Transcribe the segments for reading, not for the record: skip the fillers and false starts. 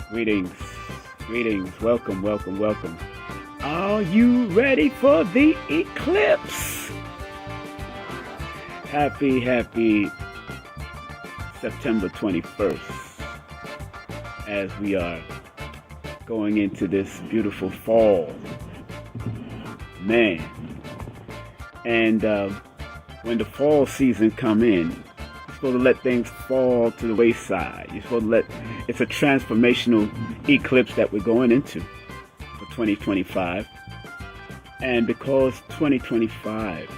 Greetings, greetings, welcome, welcome, welcome. Are you ready for the eclipse? Happy September 21st as we are going into this beautiful fall. Man. And when the fall season come in, you're supposed to let things fall to the wayside. You're supposed to it's a transformational eclipse that we're going into for 2025. And because 2025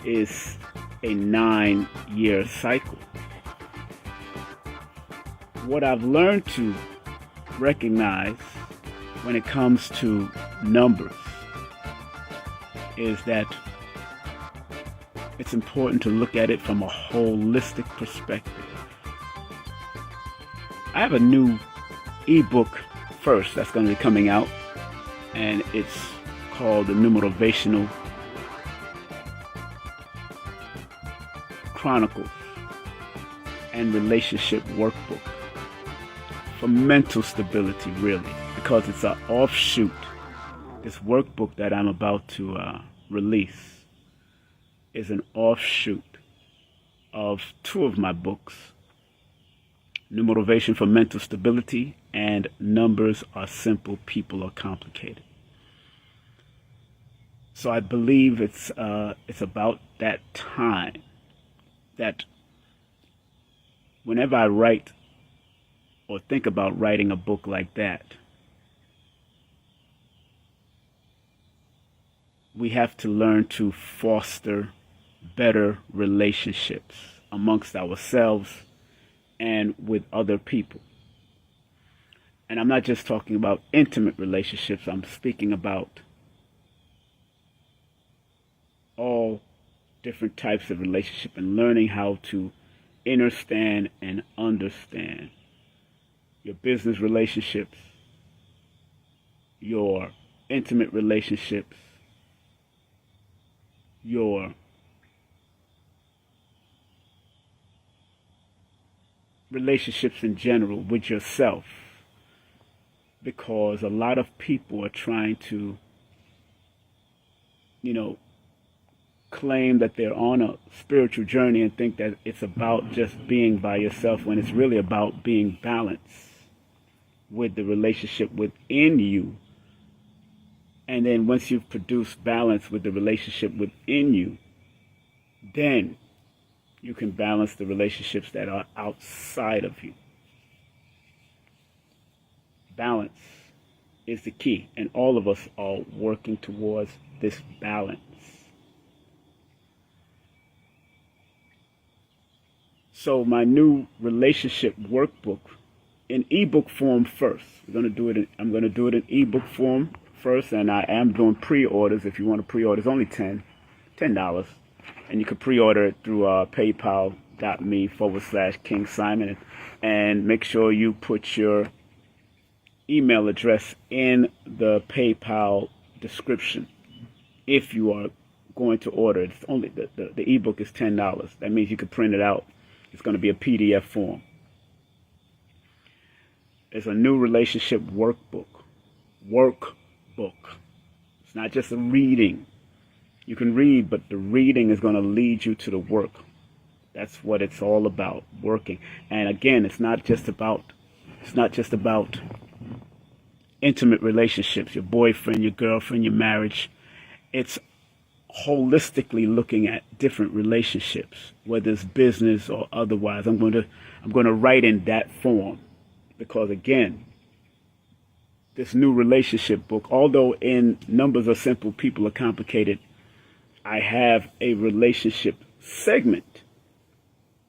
is a 9-year cycle, what I've learned to recognize when it comes to numbers is that it's important to look at it from a holistic perspective. I have a new ebook first that's going to be coming out, and it's called the Numerovational Chronicles and Relationship Workbook for mental stability, really, because it's an offshoot. This workbook that I'm about to release is an offshoot of two of my books, Numerovation for Mental Stability and Numbers Are Simple, People Are Complicated. So I believe it's about that time that whenever I write or think about writing a book like that, we have to learn to foster better relationships amongst ourselves and with other people. And I'm not just talking about intimate relationships, I'm speaking about all different types of relationship and learning how to understand and understand your business relationships, your intimate relationships, your relationships in general with yourself, because a lot of people are trying to, claim that they're on a spiritual journey and think that it's about just being by yourself, when it's really about being balanced with the relationship within you. And then once you've produced balance with the relationship within you, then you can balance the relationships that are outside of you. Balance is the key, and all of us are working towards this balance. So my new relationship workbook in ebook form first. I'm going to do it in ebook form first, and I am doing pre-orders. If you want to pre-order, it's only $10, and you can pre-order it through paypal.me/KingSimon, and make sure you put your email address in the PayPal description if you are going to order it. It's only the ebook is $10. That means you can print it out. It's going to be a PDF form. It's a new relationship workbook. It's not just a reading. You can read, but the reading is going to lead you to the work. That's what it's all about, working. And again, it's not just about intimate relationships, your boyfriend, your girlfriend, your marriage. It's holistically looking at different relationships, whether it's business or otherwise. I'm going to write in that form, because again, this new relationship book, although in Numbers Are Simple, People Are Complicated, I have a relationship segment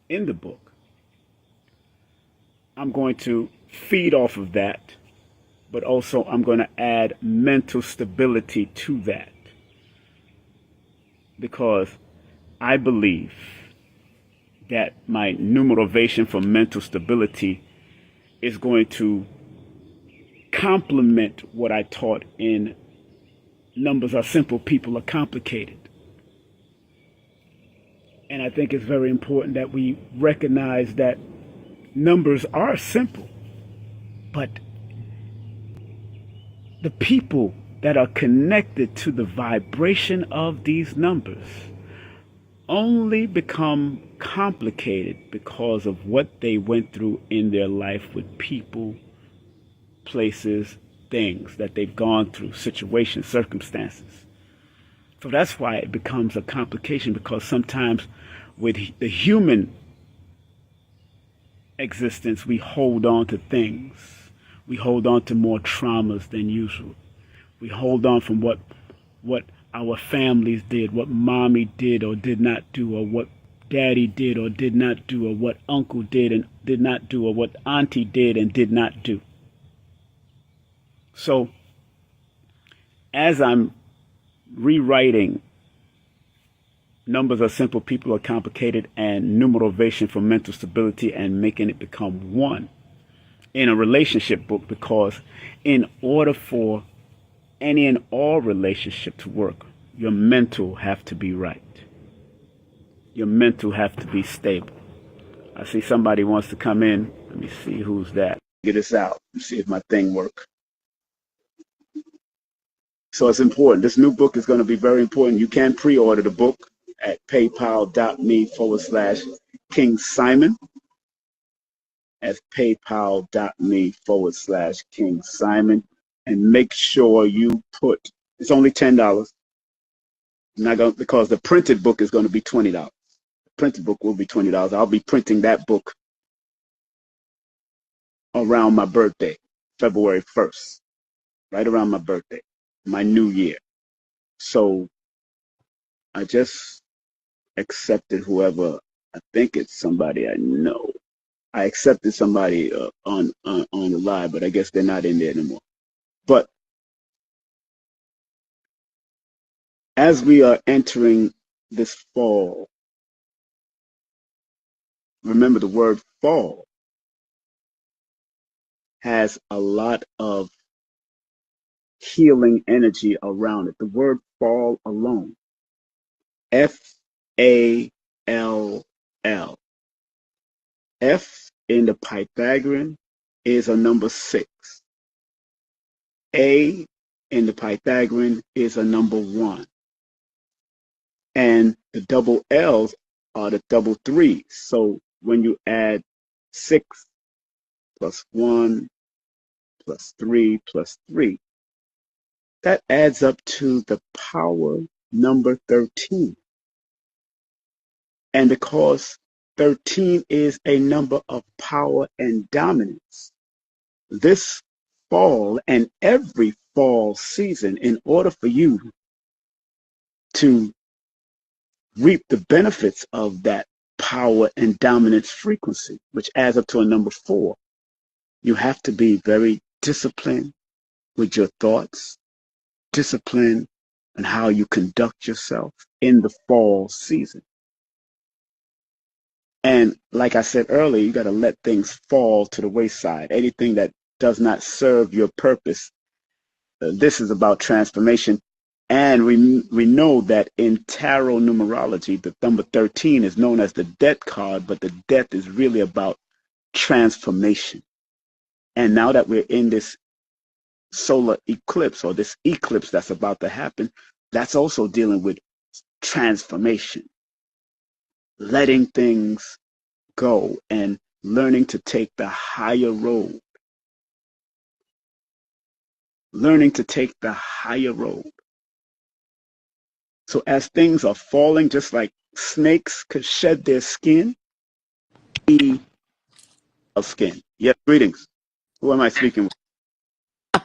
in the book. I'm going to feed off of that, but also I'm going to add mental stability to that, because I believe that my numerovation for mental stability is going to complement what I taught in Numbers Are Simple, People Are Complicated. And I think it's very important that we recognize that numbers are simple, but the people that are connected to the vibration of these numbers only become complicated because of what they went through in their life with people, places, things that they've gone through, situations, circumstances. So that's why it becomes a complication, because sometimes with the human existence, we hold on to things. We hold on to more traumas than usual. We hold on from what our families did, what mommy did or did not do, or what daddy did or did not do, or what uncle did and did not do, or what auntie did and did not do. So as I'm rewriting numbers are simple, people are complicated, and numerovation for mental stability and making it become one in a relationship book, because in order for any and all relationship to work, your mental have to be right. Your mental have to be stable. I see somebody wants to come in. Let me see who's that. Get this out and see if my thing works. So it's important. This new book is going to be very important. You can pre-order the book at paypal.me/King Simon. That's paypal.me/King Simon. And make sure you put, it's only $10. Not going, because the printed book is going to be $20. The printed book will be $20. I'll be printing that book around my birthday, February 1st, right around my birthday, my new year. So I just accepted whoever, I think it's somebody I know. I accepted somebody on the live, but I guess they're not in there anymore. But as we are entering this fall, remember the word fall has a lot of healing energy around it. The word fall alone, F-A-L-L. F in the Pythagorean is a number 6. A in the Pythagorean is a number 1. And the double L's are the double 3s. So when you add 6 plus 1 plus 3 plus 3, that adds up to the power number 13. And because 13 is a number of power and dominance, this fall and every fall season, in order for you to reap the benefits of that power and dominance frequency, which adds up to a number 4, you have to be very disciplined with your thoughts, disciplined in how you conduct yourself in the fall season. And like I said earlier, you got to let things fall to the wayside. Anything that does not serve your purpose. This is about transformation. And we know that in tarot numerology, the number 13 is known as the death card, but the death is really about transformation. And now that we're in this solar eclipse, or this eclipse that's about to happen, that's also dealing with transformation, letting things go and learning to take the higher road. Learning to take the higher road. So as things are falling, just like snakes could shed their skin, of skin. Yes, greetings. Who am I speaking with?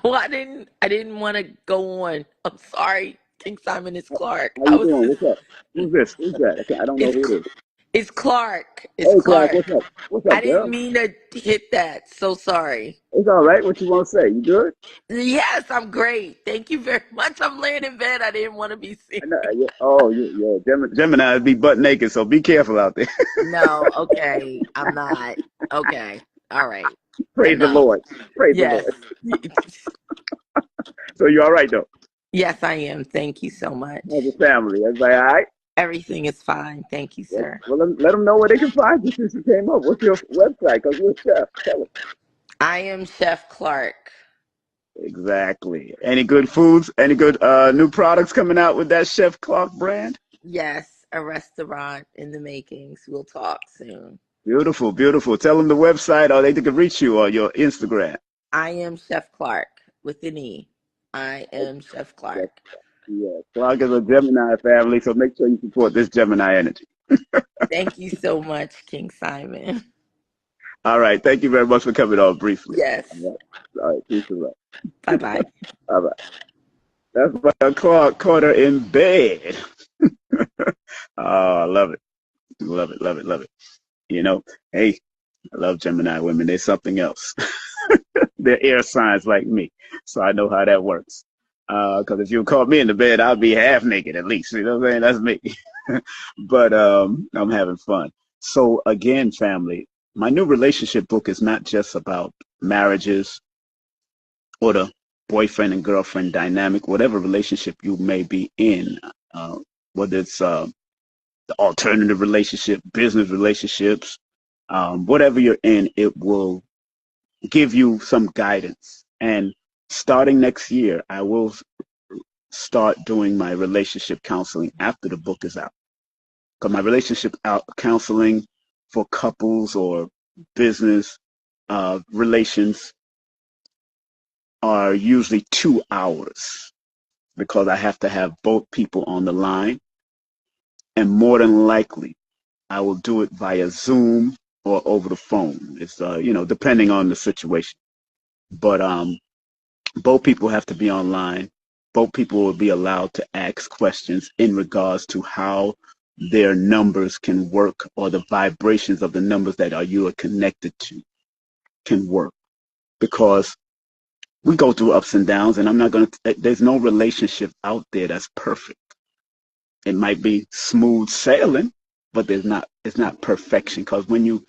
Oh, I didn't want to go on. I'm sorry, King Simon. It's Clark. How you doing? What's up? Who's this? Who's that? I don't know It's who it is. it's Clark. It's Hey, Clark, Clark. what's up? What's I up, didn't girl? mean to hit that. So sorry. It's all right. What you want to say? You good? Yes, I'm great. Thank you very much. I'm laying in bed. I didn't want to be seen. I know, yeah. Oh, yeah. Gemini be butt naked, so be careful out there. No, okay. I'm not. Okay. All right. Praise the Enough. Lord. Praise the Yes. Lord. So you all right, though? Yes, I am. Thank you so much. How's the family? Everybody all right? Everything is fine. Thank you, sir. Well, let them know where they can find you since you came up. What's your website? Because you're a chef. Tell them. I am Chef Clark. Exactly. Any good foods? Any good new products coming out with that Chef Clark brand? Yes, a restaurant in the makings. We'll talk soon. Beautiful, beautiful. Tell them the website, or they can reach you on your Instagram. I am Chef Clark with an E. I am Chef Yes, Clark. yeah. Clark is a Gemini family, so make sure you support this Gemini energy. Thank you so much, King Simon. All right. Thank you very much for coming on briefly. Yes. All right. Peace and love. Bye bye. All right. That's why Clark caught her in bed. Oh, I love it. Love it, love it, love it. You know, hey, I love Gemini women. They're something else. They're air signs like me, so I know how that works. Because if you caught me in the bed, I'd be half naked at least. You know what I'm saying? That's me. But I'm having fun. So again, family, my new relationship book is not just about marriages or the boyfriend and girlfriend dynamic, whatever relationship you may be in, uh, whether it's the alternative relationship, business relationships, whatever you're in, it will give you some guidance. And starting next year, I will start doing my relationship counseling after the book is out. Because my relationship counseling for couples or business relations are usually 2 hours because I have to have both people on the line. And more than likely, I will do it via Zoom or over the phone. It's, depending on the situation. But both people have to be online. Both people will be allowed to ask questions in regards to how their numbers can work or the vibrations of the numbers that you are connected to can work. Because we go through ups and downs, and there's no relationship out there that's perfect. It might be smooth sailing, but it's not perfection. Because when you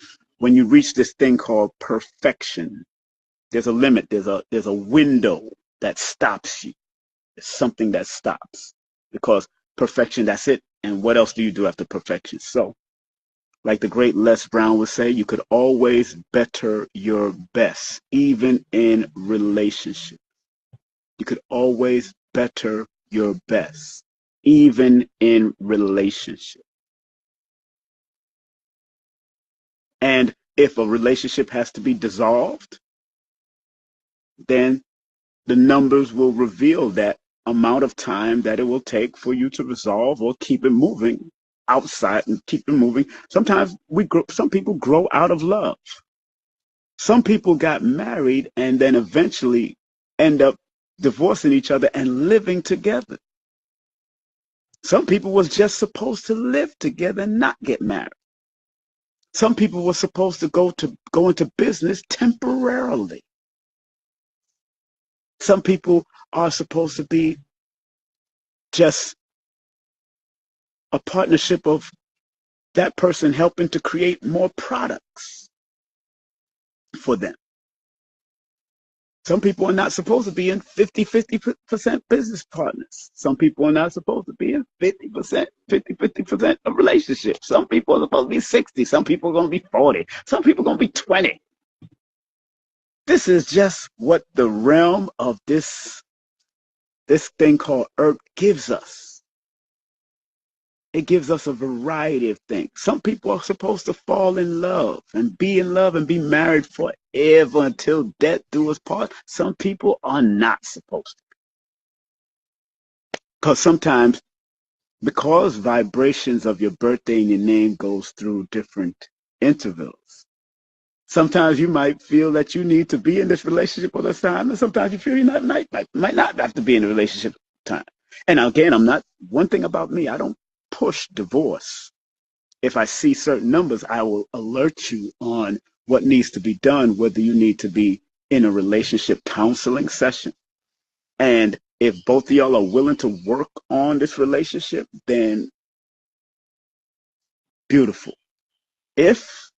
reach this thing called perfection, there's a limit. There's a window that stops you. It's something that stops because perfection, that's it. And what else do you do after perfection? So, like the great Les Brown would say, you could always better your best, even in relationship. You could always better your best, even in relationship. And if a relationship has to be dissolved, then the numbers will reveal that amount of time that it will take for you to resolve or keep it moving outside and keep it moving. Sometimes some people grow out of love. Some people got married and then eventually end up divorcing each other and living together. Some people was just supposed to live together and not get married. Some people were supposed to go into business temporarily. Some people are supposed to be just a partnership of that person helping to create more products for them. Some people are not supposed to be in 50% business partners. Some people are not supposed to be in 50% of relationships. Some people are supposed to be 60. Some people are going to be 40. Some people are going to be 20. This is just what the realm of this thing called Earth gives us. It gives us a variety of things. Some people are supposed to fall in love and be married forever until death do us part. Some people are not supposed to. Because sometimes, because vibrations of your birthday and your name goes through different intervals, sometimes you might feel that you need to be in this relationship all this time, and sometimes you feel you might not have to be in a relationship all the time. And again, one thing about me, I don't push divorce. If I see certain numbers, I will alert you on what needs to be done, whether you need to be in a relationship counseling session. And if both of y'all are willing to work on this relationship, then beautiful. If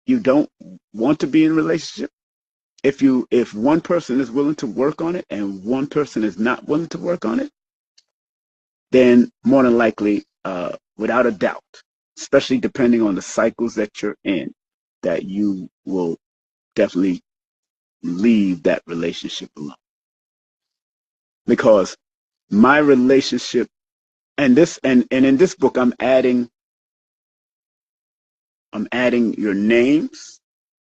you don't want to be in a relationship, if one person is willing to work on it and one person is not willing to work on it, then more than likely, without a doubt, especially depending on the cycles that you're in, that you will definitely leave that relationship alone. Because my relationship and in this book I'm adding your names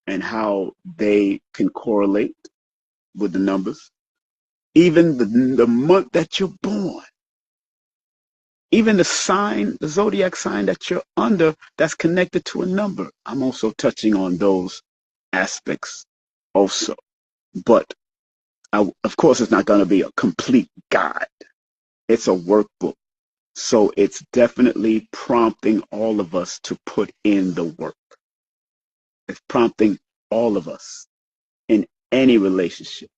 and how they can correlate with the numbers. Even the month that you're born. Even the zodiac sign that you're under, that's connected to a number. I'm also touching on those aspects also. But of course, it's not going to be a complete guide. It's a workbook. So it's definitely prompting all of us to put in the work. It's prompting all of us in any relationship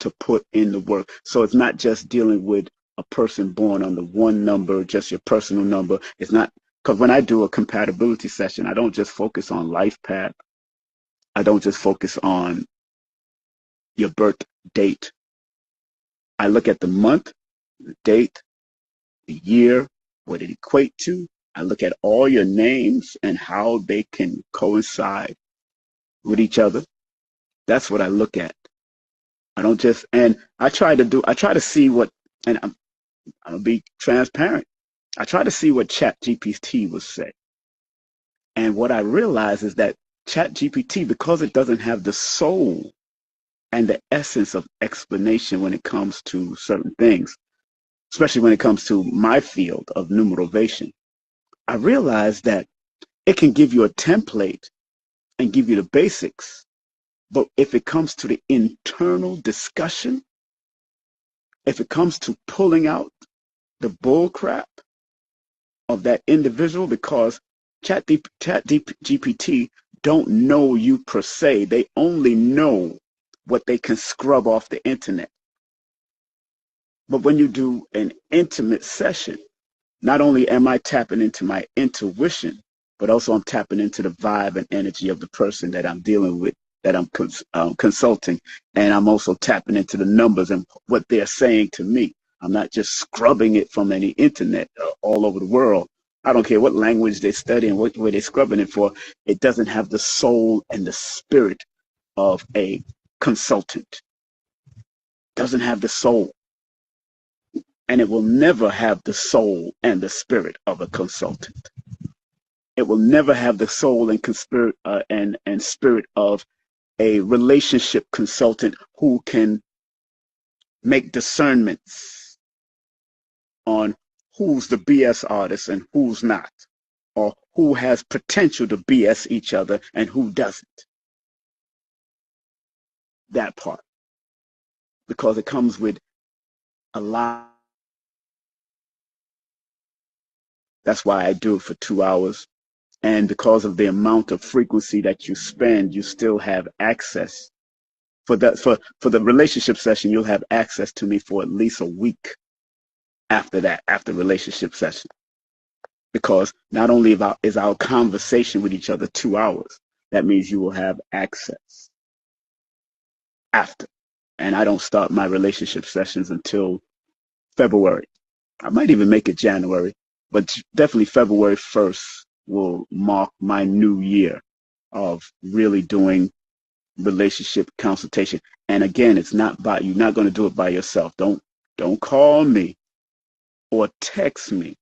to put in the work. So it's not just dealing with a person born under one number, just your personal number. It's not, because when I do a compatibility session, I don't just focus on life path. I don't just focus on your birth date. I look at the month, the date, the year, what it equate to. I look at all your names and how they can coincide with each other. That's what I look at. I don't just, and I try to see what, and I'm gonna be transparent. I try to see what Chat GPT will say. And what I realize is that Chat GPT, because it doesn't have the soul and the essence of explanation when it comes to certain things, especially when it comes to my field of numerovation, I realize that it can give you a template and give you the basics. But if it comes to the internal discussion, if it comes to pulling out the bull crap of that individual, because Chat GPT don't know you per se. They only know what they can scrub off the internet. But when you do an intimate session, not only am I tapping into my intuition, but also I'm tapping into the vibe and energy of the person that I'm dealing with, that I'm consulting. And I'm also tapping into the numbers and what they're saying to me. I'm not just scrubbing it from any internet all over the world. I don't care what language they study and what way they're scrubbing it for. It doesn't have the soul and the spirit of a consultant. Doesn't have the soul. And it will never have the soul and the spirit of a consultant. It will never have the soul and spirit of a relationship consultant who can make discernments on who's the BS artist and who's not, or who has potential to BS each other and who doesn't. That part. Because it comes with a lot. That's why I do it for 2 hours. And because of the amount of frequency that you spend, you still have access. For the relationship session, you'll have access to me for at least a week after that, after relationship session. Because not only is our conversation with each other 2 hours, that means you will have access after. And I don't start my relationship sessions until February. I might even make it January, but definitely February 1st will mark my new year of really doing relationship consultation. And again, it's not by, you're not going to do it by yourself. Don't call me or text me.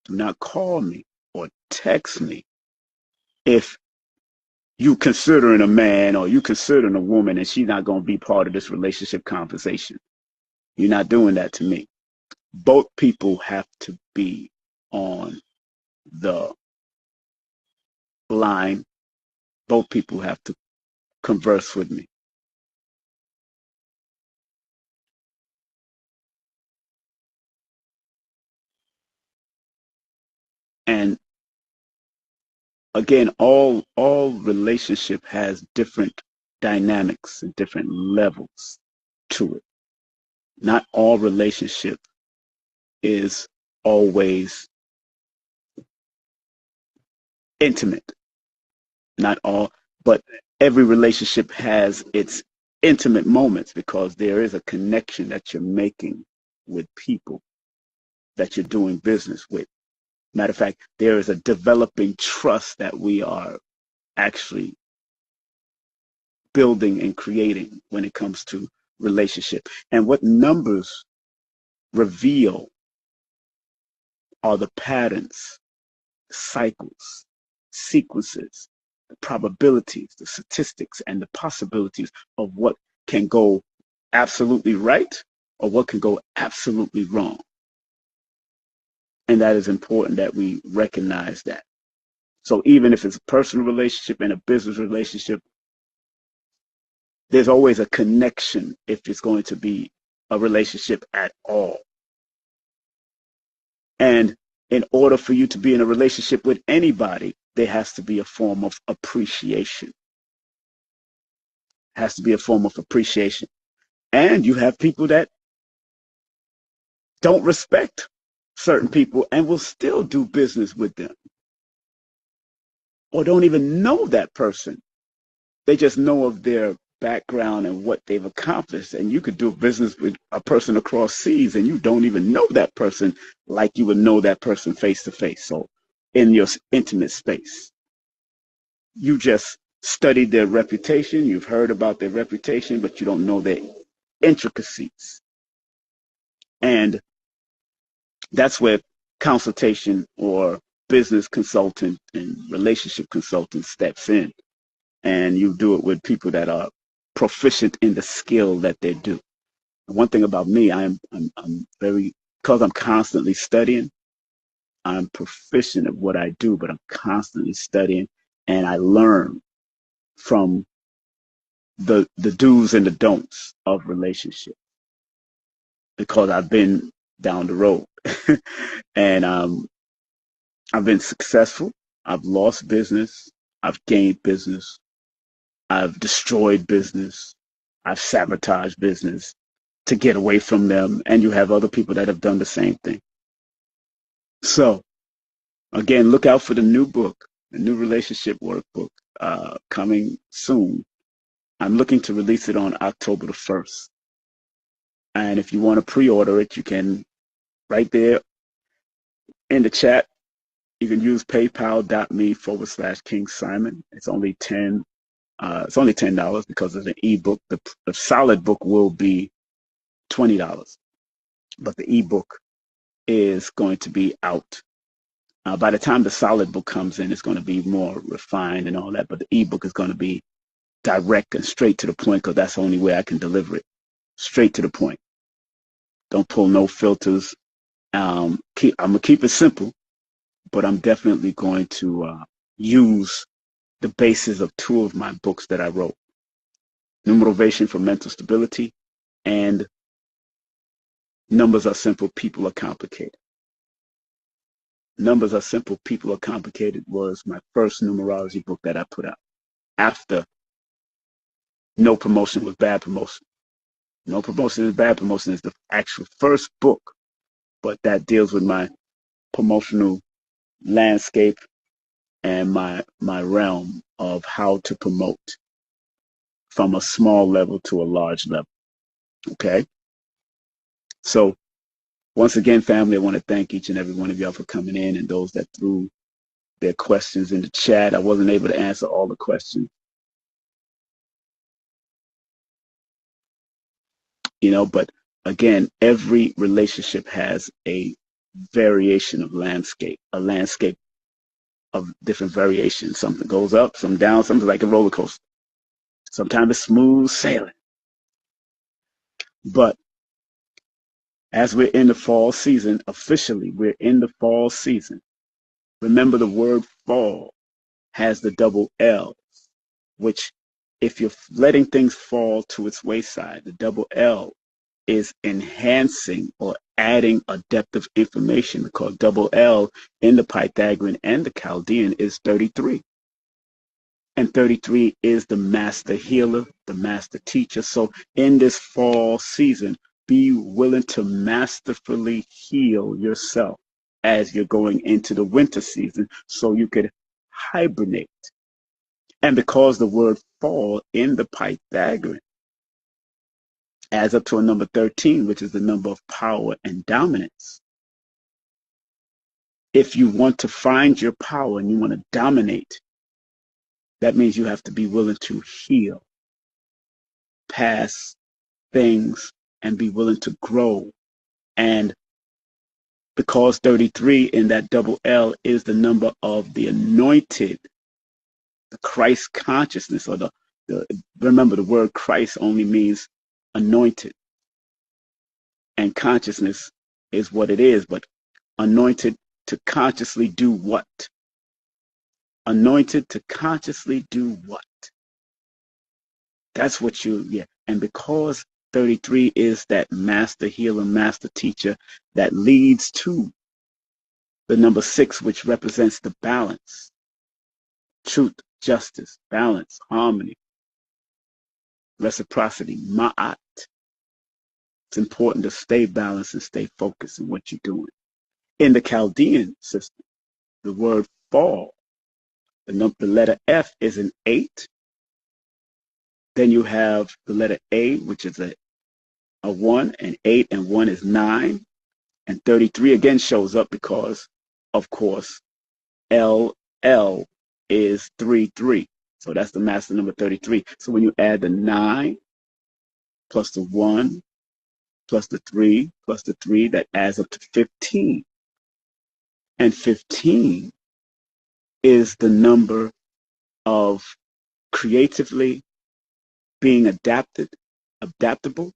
Do not call me or text me if you considering a man or you considering a woman and she's not going to be part of this relationship conversation. You're not doing that to me. Both people have to be on the line. Both people have to converse with me. And again, all relationship has different dynamics and different levels to it. Not all relationship is always intimate. Not all, but every relationship has its intimate moments because there is a connection that you're making with people that you're doing business with. Matter of fact, there is a developing trust that we are actually building and creating when it comes to relationship. And what numbers reveal are the patterns, cycles, sequences, the probabilities, the statistics, and the possibilities of what can go absolutely right or what can go absolutely wrong. And that is important that we recognize that. So even if it's a personal relationship and a business relationship, there's always a connection if it's going to be a relationship at all. And in order for you to be in a relationship with anybody, there has to be a form of appreciation. Has to be a form of appreciation. And you have people that don't respect certain people and will still do business with them, or don't even know that person. They just know of their background and what they've accomplished. And you could do business with a person across seas and you don't even know that person like you would know that person face to face. So in your intimate space, you just studied their reputation. You've heard about their reputation, but you don't know their intricacies. And that's where consultation or business consultant and relationship consultant steps in. And you do it with people that are proficient in the skill that they do. One thing about me, I'm very, because I'm constantly studying, I'm proficient at what I do, but I'm constantly studying and I learn from the do's and the don'ts of relationship because I've been down the road. And I've been successful. I've lost business. I've gained business. I've destroyed business. I've sabotaged business to get away from them. And you have other people that have done the same thing. So again, look out for the new book, the new relationship workbook coming soon. I'm looking to release it on October the 1st. And if you want to pre-order it, you can right there in the chat. You can use paypal.me/King Simon. It's only $10 because it's an ebook. The solid book will be $20, but the ebook is going to be out. By the time the solid book comes in, it's going to be more refined and all that, but the ebook is going to be direct and straight to the point because that's the only way I can deliver it. Straight to the point. Don't pull no filters. I'm going to keep it simple, but I'm definitely going to use the basis of two of my books that I wrote. Numerovation for Mental Stability and Numbers Are Simple, People Are Complicated. Numbers Are Simple, People Are Complicated was my first numerology book that I put out after No Promotion Was Bad Promotion. No Promotion is Bad Promotion is the actual first book, but that deals with my promotional landscape and my realm of how to promote from a small level to a large level. Okay? So once again, family, I want to thank each and every one of y'all for coming in and those that threw their questions in the chat. I wasn't able to answer all the questions, but again, every relationship has a variation of landscape, a landscape of different variations. Something goes up, some down, something like a roller coaster. Sometimes it's smooth sailing. But as we're in the fall season, officially, we're in the fall season. Remember, the word fall has the double L, which if you're letting things fall to its wayside, the double L is enhancing or adding a depth of information because double L in the Pythagorean and the Chaldean is 33. And 33 is the master healer, the master teacher. So in this fall season, be willing to masterfully heal yourself as you're going into the winter season so you could hibernate. And because the word fall in the Pythagorean adds up to a number 13, which is the number of power and dominance. If you want to find your power and you want to dominate, that means you have to be willing to heal, pass things, and be willing to grow. And because 33 in that double L is the number of the anointed, the Christ consciousness, or remember the word Christ only means anointed. And consciousness is what it is, but anointed to consciously do what? Anointed to consciously do what? That's what and because 33 is that master healer, master teacher that leads to the number 6, which represents the balance, truth, justice, balance, harmony. reciprocity, ma'at. It's important to stay balanced and stay focused in what you're doing. In the Chaldean system, the word fall, the letter F is an 8. Then you have the letter A, which is a 1, and 8 and 1 is 9. And 33 again shows up because, of course, LL is 3. So that's the master number 33. So when you add the 9 plus the 1 plus the 3 plus the 3, that adds up to 15. And 15 is the number of creatively being adaptable,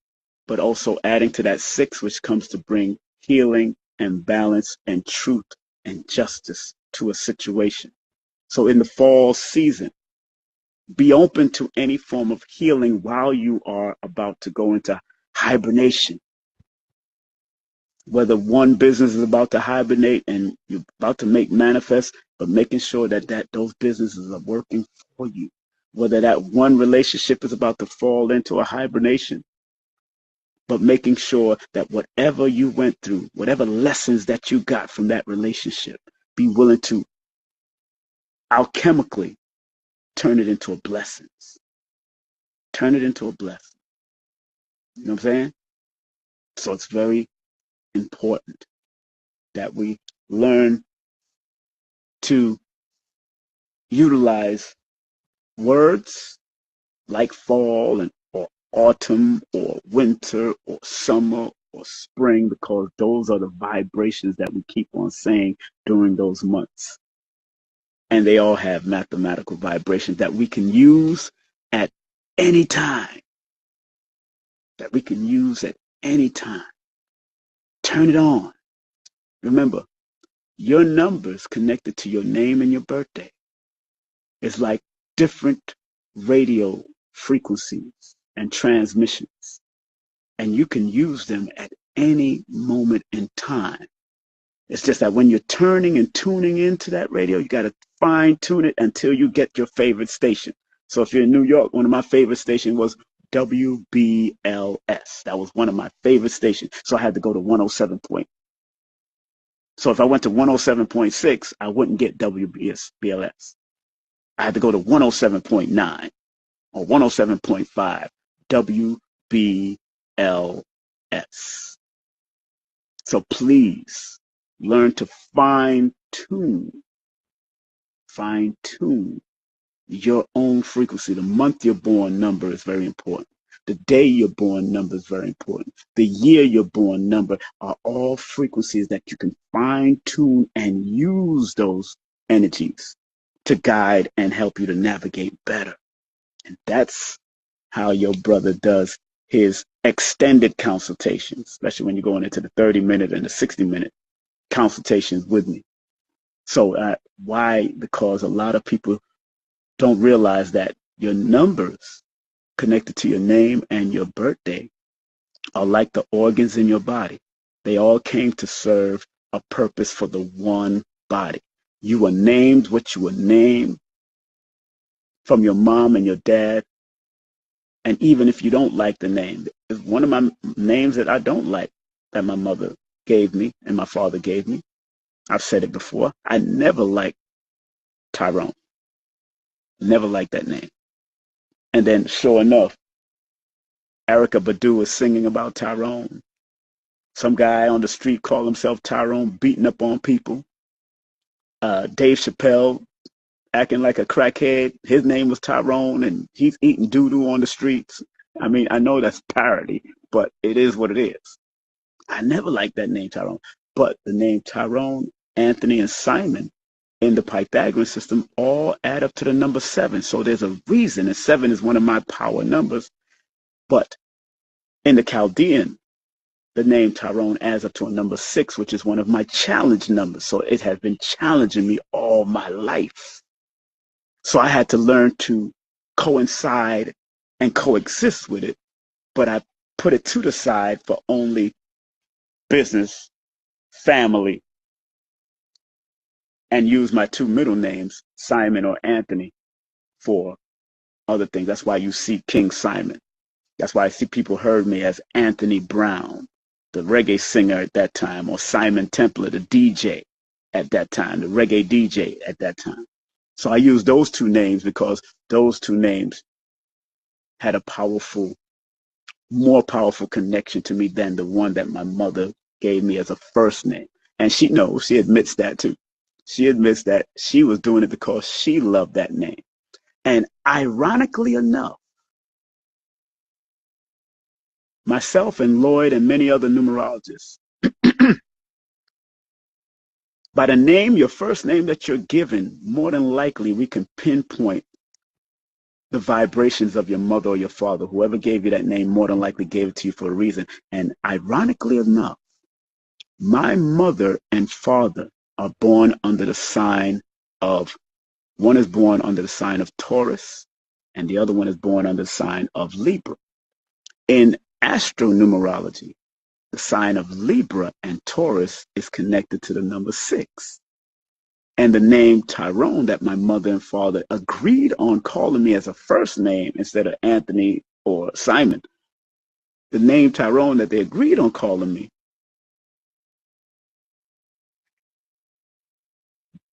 but also adding to that 6, which comes to bring healing and balance and truth and justice to a situation. So in the fall season, be open to any form of healing while you are about to go into hibernation. Whether one business is about to hibernate and you're about to make manifest, but making sure that those businesses are working for you. Whether that one relationship is about to fall into a hibernation, but making sure that whatever you went through, whatever lessons that you got from that relationship, be willing to alchemically turn it into a blessing. Turn it into a blessing. You know what I'm saying? So it's very important that we learn to utilize words like fall or autumn or winter or summer or spring, because those are the vibrations that we keep on saying during those months. And they all have mathematical vibrations that we can use at any time. That we can use at any time. Turn it on. Remember, your numbers connected to your name and your birthday is like different radio frequencies and transmissions. And you can use them at any moment in time. It's just that when you're turning and tuning into that radio, you got to fine tune it until you get your favorite station. So if you're in New York, one of my favorite stations was WBLS. That was one of my favorite stations. So I had to go to 107 point. So if I went to 107.6, I wouldn't get WBLS. I had to go to 107.9 or 107.5 WBLS. So please learn to fine tune your own frequency. The month you're born number is very important. The day you're born number is very important. The year you're born number are all frequencies that you can fine tune and use those energies to guide and help you to navigate better. And that's how your brother does his extended consultations, especially when you're going into the 30-minute and the 60-minute consultations with me. So why? Because a lot of people don't realize that your numbers connected to your name and your birthday are like the organs in your body. They all came to serve a purpose for the one body. You were named what you were named from your mom and your dad. And even if you don't like the name, one of my names that I don't like that my mother gave me and my father gave me, I've said it before, I never liked Tyrone. Never liked that name. And then sure enough, Erykah Badu was singing about Tyrone. Some guy on the street called himself Tyrone, beating up on people. Dave Chappelle acting like a crackhead. His name was Tyrone, and he's eating doo-doo on the streets. I mean, I know that's parody, but it is what it is. I never liked that name, Tyrone. But the name Tyrone, Anthony, and Simon in the Pythagorean system all add up to the number 7. So there's a reason, and 7 is one of my power numbers. But in the Chaldean, the name Tyrone adds up to a number 6, which is one of my challenge numbers. So it has been challenging me all my life. So I had to learn to coincide and coexist with it, but I put it to the side for only business, family, and use my 2 middle names, Simon or Anthony, for other things. That's why you see King Simon. That's why I see people heard me as Anthony Brown, the reggae singer at that time, or Simon Templar, the DJ at that time, the reggae DJ at that time. So I use those two names because those two names had a more powerful connection to me than the one that my mother gave me as a first name. And she knows, she admits that too. She admits that she was doing it because she loved that name. And ironically enough, myself and Lloyd and many other numerologists, by the name, your first name that you're given, more than likely we can pinpoint the vibrations of your mother or your father. Whoever gave you that name more than likely gave it to you for a reason. And ironically enough, my mother and father are born under the sign of, one is born under the sign of Taurus, and the other one is born under the sign of Libra. In astronumerology, the sign of Libra and Taurus is connected to the number 6. And the name Tyrone that my mother and father agreed on calling me as a first name instead of Anthony or Simon, the name Tyrone that they agreed on calling me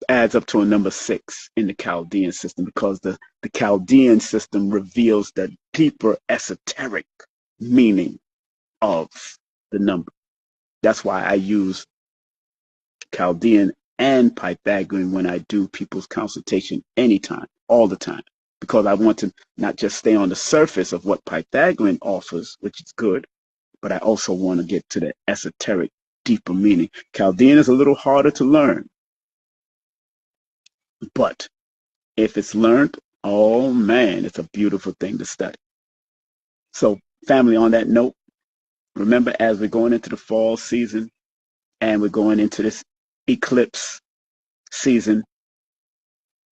adds up to a number 6 in the Chaldean system, because the Chaldean system reveals the deeper esoteric meaning of the number. That's why I use Chaldean and Pythagorean when I do people's consultation anytime, all the time, because I want to not just stay on the surface of what Pythagorean offers, which is good, but I also want to get to the esoteric, deeper meaning. Chaldean is a little harder to learn, but if it's learned, oh man, it's a beautiful thing to study. So, family, on that note, remember, as we're going into the fall season and we're going into this eclipse season,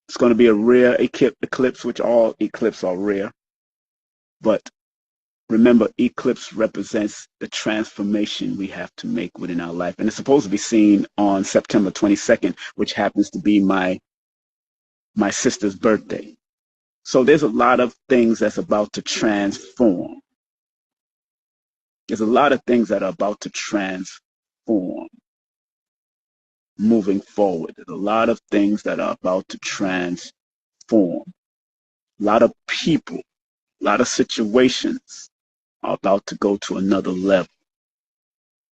it's going to be a rare eclipse, which all eclipses are rare. But remember, eclipse represents the transformation we have to make within our life. And it's supposed to be seen on September 22nd, which happens to be my sister's birthday. So there's a lot of things that's about to transform. There's a lot of things that are about to transform moving forward. There's a lot of things that are about to transform. A lot of people, a lot of situations are about to go to another level.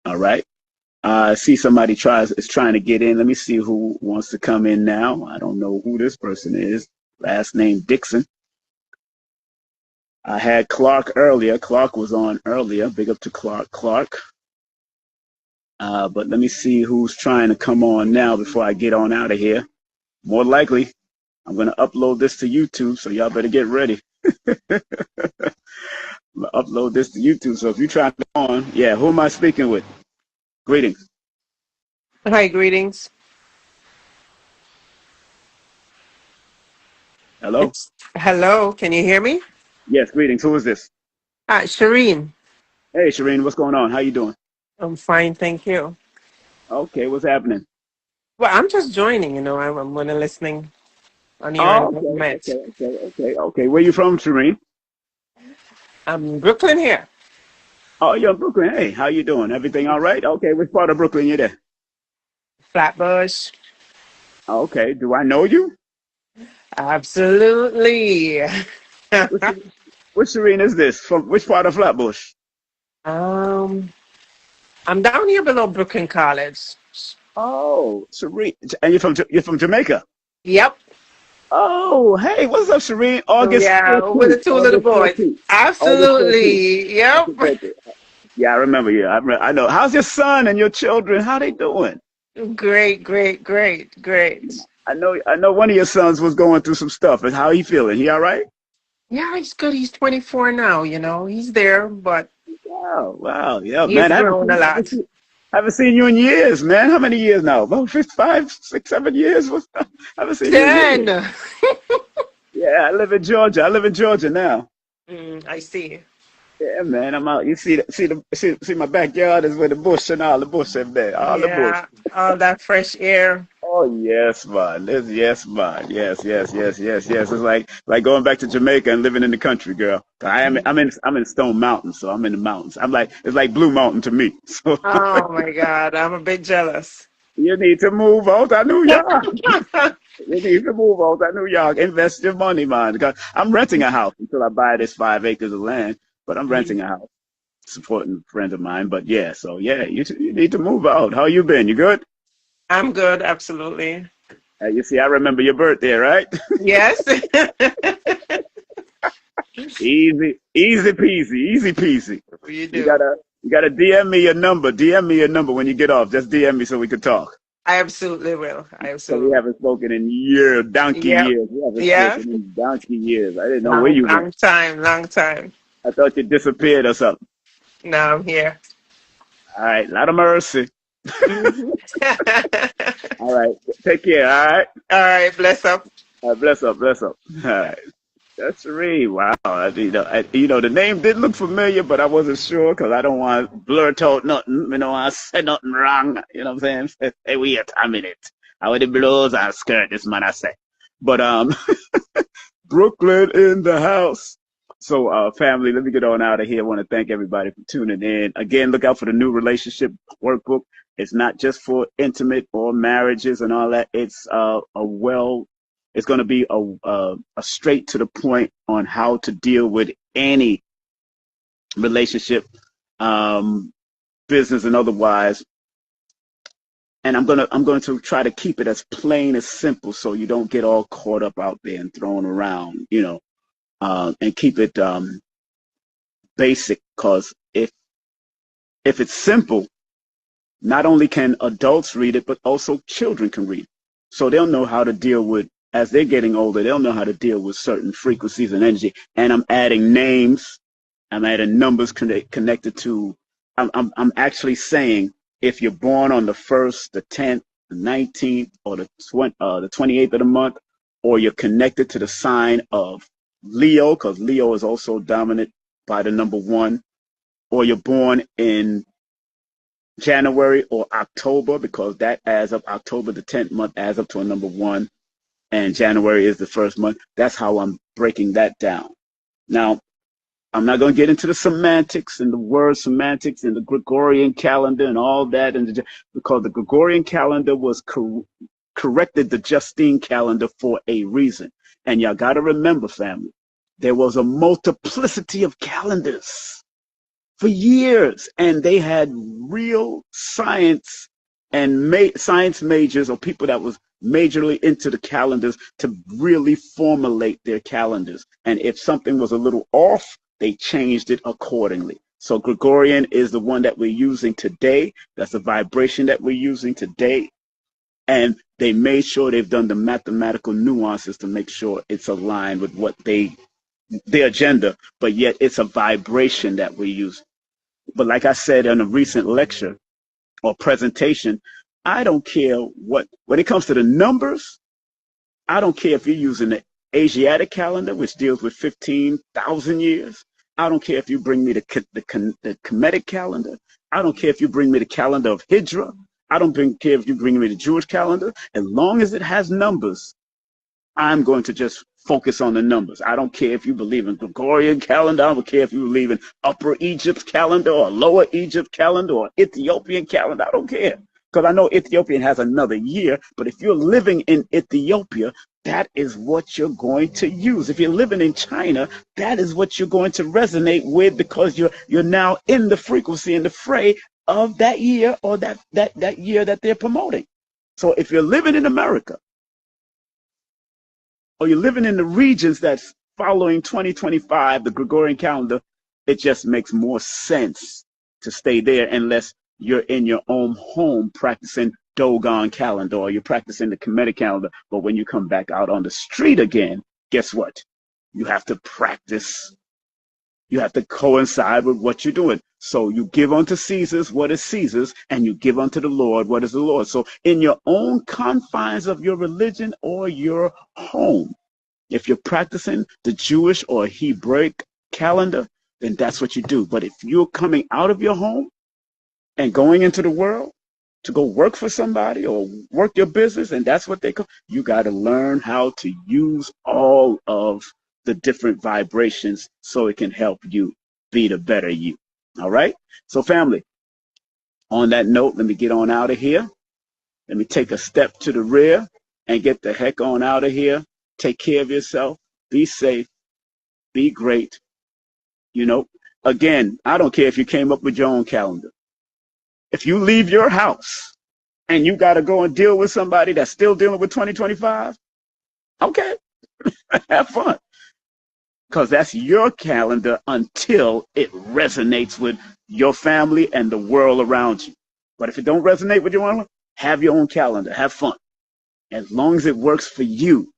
All right? I see somebody is trying to get in. Let me see who wants to come in now. I don't know who this person is. Last name Dixon. I had Clark earlier. Clark was on earlier. Big up to Clark. But let me see who's trying to come on now before I get on out of here. More likely, I'm going to upload this to YouTube, so y'all better get ready. I'm going to upload this to YouTube, so if you try to come on, yeah, who am I speaking with? Greetings. Hi, greetings. Hello? Hello. Can you hear me? Yes, greetings. Who is this? Shireen. Hey, Shireen, what's going on? How you doing? I'm fine, thank you. Okay, what's happening? Well, I'm just joining. I'm going to listening on your Oh, environment. okay. Where you from, Shireen? I'm Brooklyn here. Oh, you're in Brooklyn. Hey, how you doing? Everything all right? Okay, which part of Brooklyn you there? Flatbush. Okay, do I know you? Absolutely. Which, which Shireen is this? From which part of Flatbush? um, I'm down here below Brooklyn College. Oh, Shireen, and you're from Jamaica. Yep. Oh, hey, what's up, Shireen? So August yeah, with 14th. the two little August boys. 14th. August 14th. Absolutely. That's Yep. your birthday. Yeah, I remember you. I know. How's your son and your children? How they doing? Great. I know one of your sons was going through some stuff. And how he feeling? He all right? Yeah, he's good. He's 24 now, He's there, but Wow, yeah, he's man. grown a lot. Haven't seen you in years, man. How many years now? About 5, 6, 7 years. I haven't seen you in years. 10. Yeah, I live in Georgia. I live in Georgia now. I see. Yeah, man, I'm out. You see my backyard is with the bush and all the bush in there, all the bush. Yeah, all that fresh air. Oh yes, man. Yes, man. Yes. It's like going back to Jamaica and living in the country, girl. I'm in Stone Mountain, so I'm in the mountains. It's like Blue Mountain to me. So Oh my God, I'm a bit jealous. you need to move out of New York. You need to move out of New York. Invest your money, man. Because I'm renting a house until I buy this 5 acres of land. But I'm renting a house, supporting a friend of mine. But yeah, so yeah, you need to move out. How you been? You good? I'm good, absolutely. You see, I remember your birthday, right? Yes. Easy peasy, easy peasy. You You do. gotta you gotta DM me your number. DM me your number when you get off. Just DM me so we can talk. I absolutely will. I So we absolutely. haven't spoken in years, donkey Yep. years. We haven't Yeah. spoken in donkey years. I didn't know where Long, you went. long time, long time. I thought you disappeared or something. Now I'm here. All right, lot of mercy. Mhm. All right, take care. All right, All right, bless up. bless up, bless up. All right. That's Ree. Wow. The name did look familiar, but I wasn't sure because I don't want to blurt out nothing. I said nothing wrong. You know what I'm saying? Hey, wait a minute. How the blows and skirt this man I say. But Brooklyn in the house. So family, let me get on out of here. I want to thank everybody for tuning in. Again, look out for the new relationship workbook. It's not just for intimate or marriages and all that. It's going to be a straight to the point on how to deal with any relationship, business and otherwise. And I'm going to try to keep it as plain as simple so you don't get all caught up out there and thrown around, and keep it basic. Because if it's simple, not only can adults read it, but also children can read it. So they'll know how to deal with, as they're getting older, they'll know how to deal with certain frequencies and energy. And I'm adding names, I'm adding numbers connected to, I'm actually saying if you're born on the 1st, the 10th, the 19th, or the 28th of the month, or you're connected to the sign of Leo, because Leo is also dominant by the number 1, or you're born in January or October, because that adds up. October, the 10th month, adds up to a number 1, and January is the first month. That's how I'm breaking that down. Now, I'm not going to get into the semantics and the word semantics and the Gregorian calendar and all that, because the Gregorian calendar was corrected the Justine calendar for a reason. And y'all got to remember, family, there was a multiplicity of calendars for years, and they had real science and science majors or people that was majorly into the calendars to really formulate their calendars. And if something was a little off, they changed it accordingly. So Gregorian is the one that we're using today. That's the vibration that we're using today. And they made sure they've done the mathematical nuances to make sure it's aligned with what their agenda, but yet it's a vibration that we use. But like I said in a recent lecture or presentation, I don't care when it comes to the numbers, I don't care if you're using the Asiatic calendar, which deals with 15,000 years. I don't care if you bring me the Kemetic calendar. I don't care if you bring me the calendar of Hijra. I don't care if you bring me the Jewish calendar. As long as it has numbers, I'm going to just focus on the numbers. I don't care if you believe in Gregorian calendar. I don't care if you believe in Upper Egypt calendar or Lower Egypt calendar or Ethiopian calendar. I don't care, because I know Ethiopian has another year. But if you're living in Ethiopia, that is what you're going to use. If you're living in China, that is what you're going to resonate with, because you're now in the frequency and the fray of that year, or that year that they're promoting. So if you're living in America, or you're living in the regions that's following 2025, the Gregorian calendar, it just makes more sense to stay there unless you're in your own home practicing Dogon calendar, or you're practicing the Kemetic calendar. But when you come back out on the street again, guess what? You have to practice. You have to coincide with what you're doing. So you give unto Caesar's what is Caesar's, and you give unto the Lord what is the Lord. So in your own confines of your religion or your home, if you're practicing the Jewish or Hebraic calendar, then that's what you do. But if you're coming out of your home and going into the world to go work for somebody or work your business, and that's what they call, you got to learn how to use all of the different vibrations so it can help you be the better you. All right? So family, on that note, let me get on out of here. Let me take a step to the rear and get the heck on out of here. Take care of yourself. Be safe. Be great. You know, again, I don't care if you came up with your own calendar. If you leave your house and you got to go and deal with somebody that's still dealing with 2025, okay, have fun. Because that's your calendar until it resonates with your family and the world around you. But if it don't resonate with your own, have your own calendar. Have fun. As long as it works for you,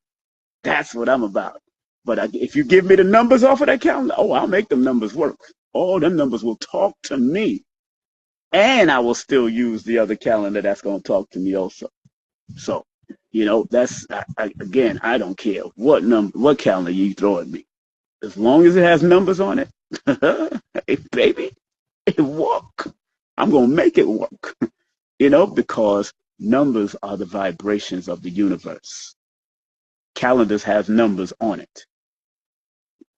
that's what I'm about. But if you give me the numbers off of that calendar, oh, I'll make them numbers work. All them numbers will talk to me. And I will still use the other calendar that's going to talk to me also. So, you know, that's, again, I don't care what calendar you throw at me. As long as it has numbers on it, hey, baby, it work. I'm going to make it work, you know, because numbers are the vibrations of the universe. Calendars have numbers on it.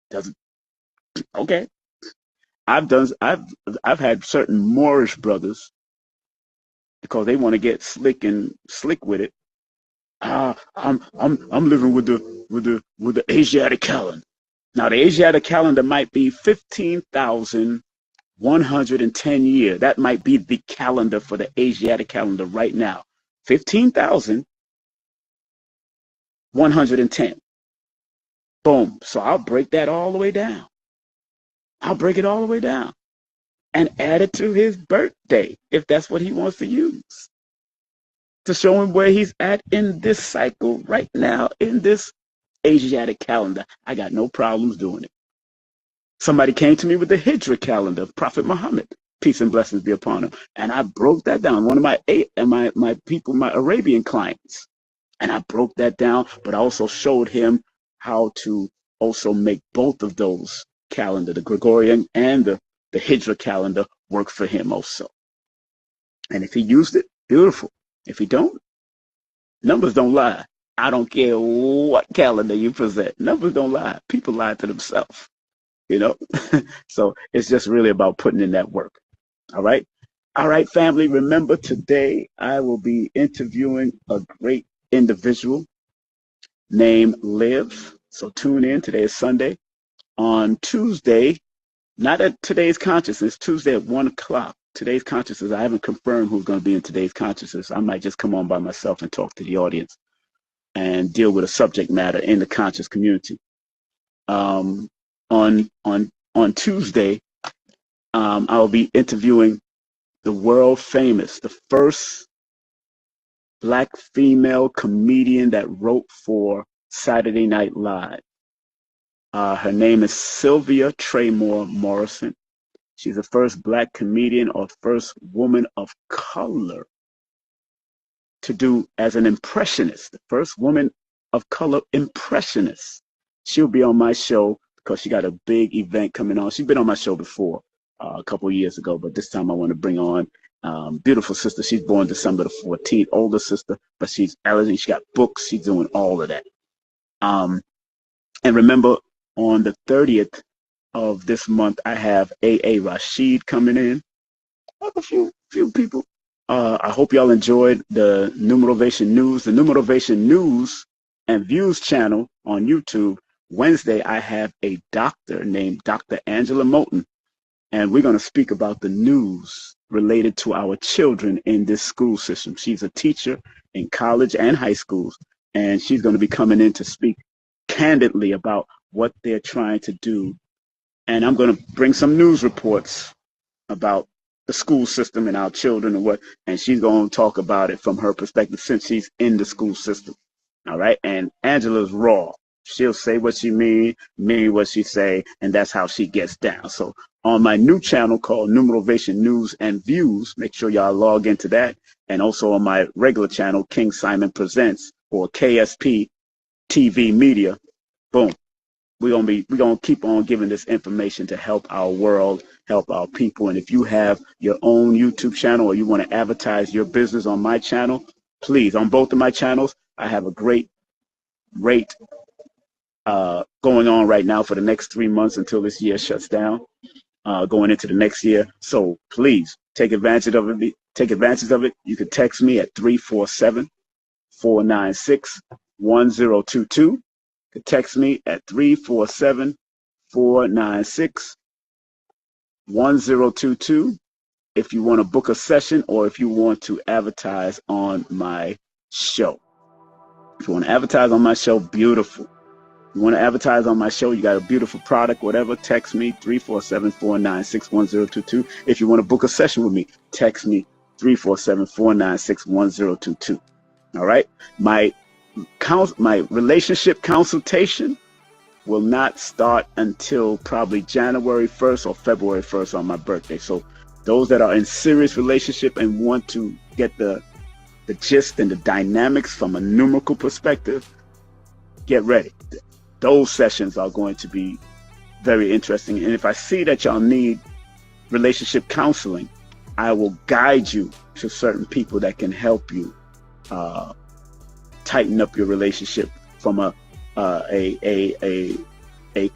Doesn't, okay. I've had certain Moorish brothers, because they want to get slick with it. I'm living with the Asiatic calendar. Now the Asiatic calendar might be 15,110 years. That might be the calendar for the Asiatic calendar right now. 15,110. Boom. So I'll break that all the way down. I'll break it all the way down and add it to his birthday, if that's what he wants to use, to show him where he's at in this cycle right now, in this Asiatic calendar. I got no problems doing it. Somebody came to me with the Hijra calendar of Prophet Muhammad, peace and blessings be upon him, and I broke that down. One of my Arabian clients, and I broke that down, but I also showed him how to also make both of those calendar, the Gregorian and the Hijra calendar, work for him also. And if he used it, beautiful. If he don't, numbers don't lie. I don't care what calendar you present. Numbers don't lie. People lie to themselves, you know. So it's just really about putting in that work. All right. All right, family. Remember, today I will be interviewing a great individual named Liv. So tune in. Today is Sunday. On Tuesday, not at Today's Consciousness, Tuesday at 1 o'clock. Today's Consciousness, I haven't confirmed who's going to be in Today's Consciousness. I might just come on by myself and talk to the audience and deal with a subject matter in the conscious community. On Tuesday, I'll be interviewing the world famous, the first Black female comedian that wrote for Saturday Night Live. Her name is Sylvia Tremore Morrison. She's the first Black comedian or first woman of color to do as an impressionist, the first woman of color impressionist. She'll be on my show because she got a big event coming on. She's been on my show before a couple of years ago, but this time I want to bring on beautiful sister. She's born December the 14th, older sister, but she's elegant. She got books. She's doing all of that. And remember, on the 30th of this month, I have A.A. Rashid coming in. I have a few people. I hope y'all enjoyed the Numerovation News. The Numerovation News and Views channel on YouTube. Wednesday, I have a doctor named Dr. Angela Moten, and we're going to speak about the news related to our children in this school system. She's a teacher in college and high schools, and she's going to be coming in to speak candidly about what they're trying to do. And I'm going to bring some news reports about the school system and our children and she's going to talk about it from her perspective since she's in the school system. All right. And Angela's raw. She'll say what she mean what she say, and that's how she gets down. So on my new channel called Numerovation News and Views, make sure y'all log into that. And also on my regular channel, King Simon Presents, or KSP TV Media. Boom. we're gonna keep on giving this information to help our world, help our people. And if you have your own YouTube channel or you want to advertise your business on my channel, please, on both of my channels, I have a great rate going on right now for the next 3 months until this year shuts down, going into the next year. So please take advantage of it. Take advantage of it. You can text me at 347-496-1022. You can text me at 347-496-1022 if you want to book a session or if you want to advertise on my show. If you want to advertise on my show, beautiful. You want to advertise on my show, you got a beautiful product, whatever, text me 347-496-1022. If you want to book a session with me, text me 347-496-1022. All right? My relationship consultation will not start until probably January 1st or February 1st on my birthday. So those that are in serious relationship and want to get the gist and the dynamics from a numerical perspective, get ready. Those sessions are going to be very interesting. And if I see that y'all need relationship counseling, I will guide you to certain people that can help you tighten up your relationship from a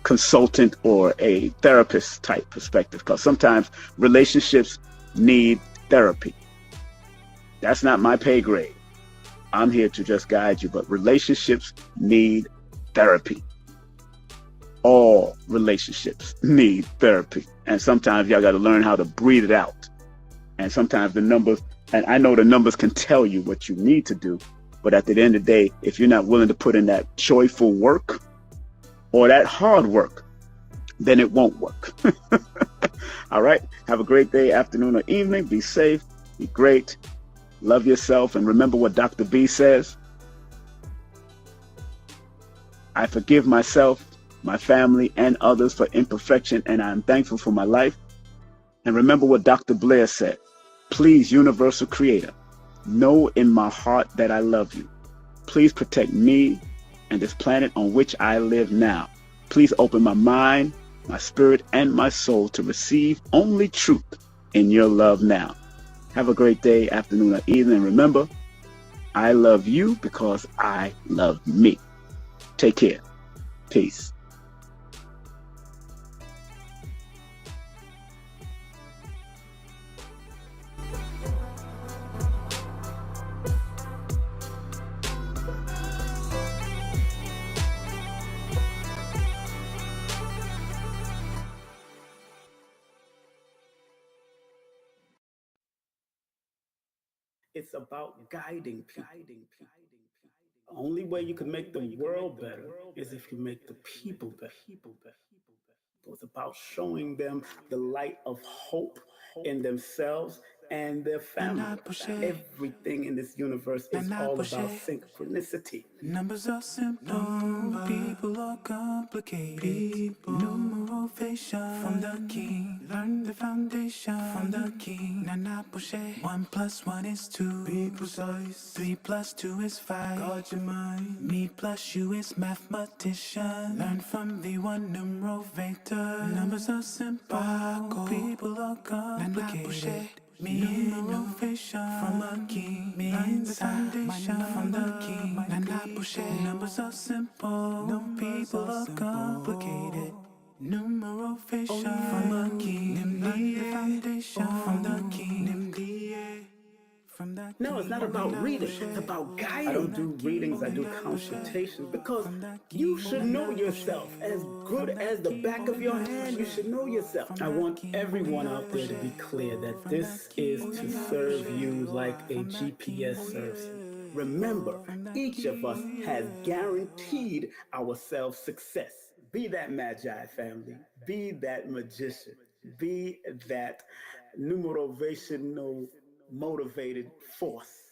consultant or a therapist type perspective. Because sometimes relationships need therapy. That's not my pay grade. I'm here to just guide you, but relationships need therapy. All relationships need therapy. And sometimes y'all got to learn how to breathe it out. And sometimes the numbers, and I know the numbers can tell you what you need to do, but at the end of the day, if you're not willing to put in that joyful work or that hard work, then it won't work. All right. Have a great day, afternoon, or evening. Be safe. Be great. Love yourself. And remember what Dr. B says. I forgive myself, my family, and others for imperfection, and I am thankful for my life. And remember what Dr. Blair said. Please, Universal Creator, know in my heart that I love you. Please protect me and this planet on which I live now. Please open my mind, my spirit, and my soul to receive only truth in your love now. Have a great day, afternoon, or evening. Remember, I love you because I love me. Take care. Peace. It's about guiding people. The only way you can make the world better is if you make the people better. So it's about showing them the light of hope in themselves and their family. Everything in this universe is all about synchronicity. Numbers are simple, people are complicated. Numerovator from the king. Learn the foundation from the king. Nana Pushe. 1 + 1 is 2. Be precise. 3 + 2 is 5. Guard your mind. Me plus you is mathematician. Learn from the one numerovator. Numbers are simple, people are complicated. Numerovator from a king. Me inside from the king. Nana Pushe. Numbers are simple, people are complicated. Numerovator from a king. Learn the foundation from the king. No, it's not about reading. It's about guiding. I don't do readings, I do consultations because you should know yourself. As good as the back of your hand, you should know yourself. I want everyone out there to be clear that this is to serve you like a GPS serves you. Remember, each of us has guaranteed ourselves success. Be that magi, family. Be that magician. Be that numerovational motivated force.